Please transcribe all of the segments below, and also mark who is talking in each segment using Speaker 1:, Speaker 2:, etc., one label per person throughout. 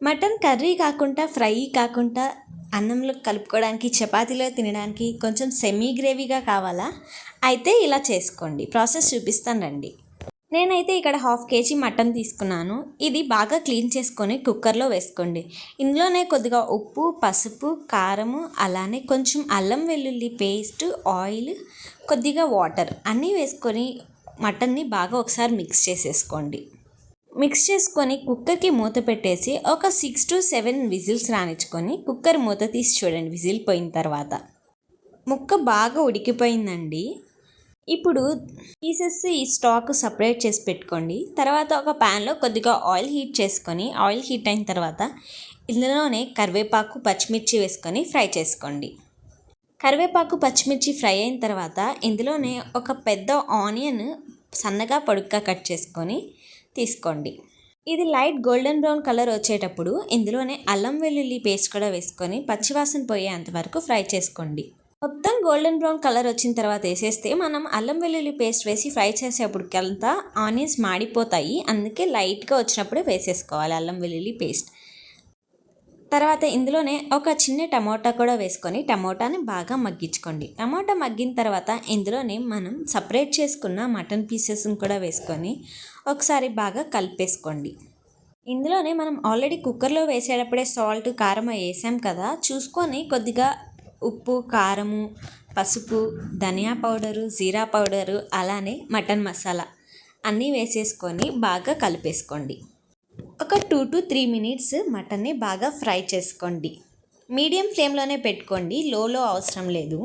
Speaker 1: Mutton curry కాకుండా fry కాకుండా అన్నంలో కలుపుకోవడానికి చపాతీలో తినడానికి కొంచెం సెమీ గ్రేవీగా కావాలా అయితే ఇలా చేసుకోండి. ప్రాసెస్ చూపిస్తాను రండి. నేనైతే ఇక్కడ 1/2 kg మటన్ తీసుకున్నాను. ఇది బాగా క్లీన్ చేసుకొని కుక్కర్లో వేసుకోండి. ఇందులోనే కొద్దిగా ఉప్పు, పసుపు, కారము, అలానే కొంచెం అల్లం వెల్లుల్లి పేస్ట్, ఆయిల్, కొద్దిగా వాటర్ అన్నీ వేసుకొని మటన్ని బాగా ఒకసారి మిక్స్ చేసేసుకోండి. మిక్స్ చేసుకొని కుక్కర్కి మూత పెట్టేసి ఒక 6 to 7 విజిల్స్ రానిచ్చుకొని కుక్కర్ మూత తీసి చూడండి. విజిల్ పోయిన తర్వాత ముక్క బాగా ఉడికిపోయిందండి. ఇప్పుడు తీసేసి ఈ స్టాక్ సపరేట్ చేసి పెట్టుకోండి. తర్వాత ఒక ప్యాన్లో కొద్దిగా ఆయిల్ హీట్ చేసుకొని ఆయిల్ హీట్ అయిన తర్వాత ఇందులోనే కరివేపాకు, పచ్చిమిర్చి వేసుకొని ఫ్రై చేసుకోండి. కరివేపాకు, పచ్చిమిర్చి ఫ్రై అయిన తర్వాత ఇందులోనే ఒక పెద్ద ఆనియన్ సన్నగా పొడుగ్గా కట్ చేసుకొని తీసుకోండి. ఇది లైట్ గోల్డెన్ బ్రౌన్ కలర్ వచ్చేటప్పుడు ఇందులోనే అల్లం వెల్లుల్లి పేస్ట్ కూడా వేసుకొని పచ్చివాసన పోయేంత వరకు ఫ్రై చేసుకోండి. మొత్తం గోల్డెన్ బ్రౌన్ కలర్ వచ్చిన తర్వాత వేసేస్తే మనం అల్లం వెల్లుల్లి పేస్ట్ వేసి ఫ్రై చేసేప్పటికంతా ఆనియన్స్ మాడిపోతాయి. అందుకే లైట్గా వచ్చినప్పుడే వేసేసుకోవాలి అల్లం వెల్లుల్లి పేస్ట్. తర్వాత ఇందులోనే ఒక చిన్న టమోటా కూడా వేసుకొని టమోటాని బాగా మగ్గించుకోండి. టమోటా మగ్గిన తర్వాత ఇందులోనే మనం సపరేట్ చేసుకున్న మటన్ పీసెస్ని కూడా వేసుకొని ఒకసారి బాగా కలిపేసుకోండి. ఇందులోనే మనం ఆల్రెడీ కుక్కర్లో వేసేటప్పుడే సాల్ట్, కారం వేసాం కదా, చూసుకొని కొద్దిగా ఉప్పు, కారము, పసుపు, ధనియా పౌడరు, జీరా పౌడరు, అలానే మటన్ మసాలా అన్నీ వేసేసుకొని బాగా కలిపేసుకోండి. ఒక 2 to 3 minutes మటన్ని బాగా ఫ్రై చేసుకోండి. మీడియం ఫ్లేమ్లోనే పెట్టుకోండి, లోలో అవసరం లేదు.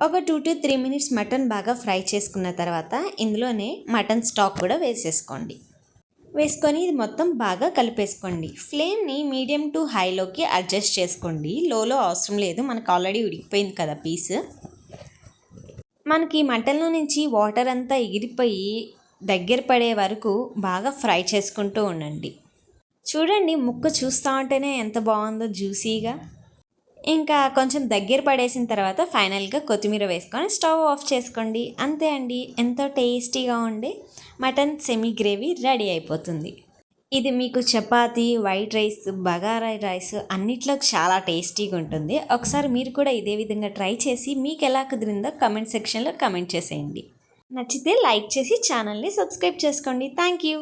Speaker 1: ఒక 2 to 3 minutes మటన్ బాగా ఫ్రై చేసుకున్న తర్వాత ఇందులోనే మటన్ స్టాక్ కూడా వేసేసుకోండి. వేసుకొని ఇది మొత్తం బాగా కలిపేసుకోండి. ఫ్లేమ్ని మీడియం టు హైలోకి అడ్జస్ట్ చేసుకోండి, లోలో అవసరం లేదు. మనకు ఆల్రెడీ ఉడికిపోయింది కదా పీస్. మనకి మటన్లో నుంచి వాటర్ అంతా ఎగిరిపోయి దగ్గర పడే వరకు బాగా ఫ్రై చేసుకుంటూ ఉండండి. చూడండి, ముక్క చూస్తూ ఉంటేనే ఎంత బాగుందో జ్యూసీగా. ఇంకా కొంచెం దగ్గర పడేసిన తర్వాత ఫైనల్గా కొత్తిమీర వేసుకొని స్టవ్ ఆఫ్ చేసుకోండి. అంతే అండి, ఎంతో టేస్టీగా ఉండే మటన్ సెమీ గ్రేవీ రెడీ అయిపోతుంది. ఇది మీకు chapati, white rice, bagara rice అన్నిట్లో చాలా టేస్టీగా ఉంటుంది. ఒకసారి మీరు కూడా ఇదే విధంగా ట్రై చేసి మీకు ఎలా కుదిరిందో కమెంట్ సెక్షన్లో కమెంట్ చేసేయండి. నచ్చితే లైక్ చేసి ఛానల్ని సబ్స్క్రైబ్ చేసుకోండి. Thank you.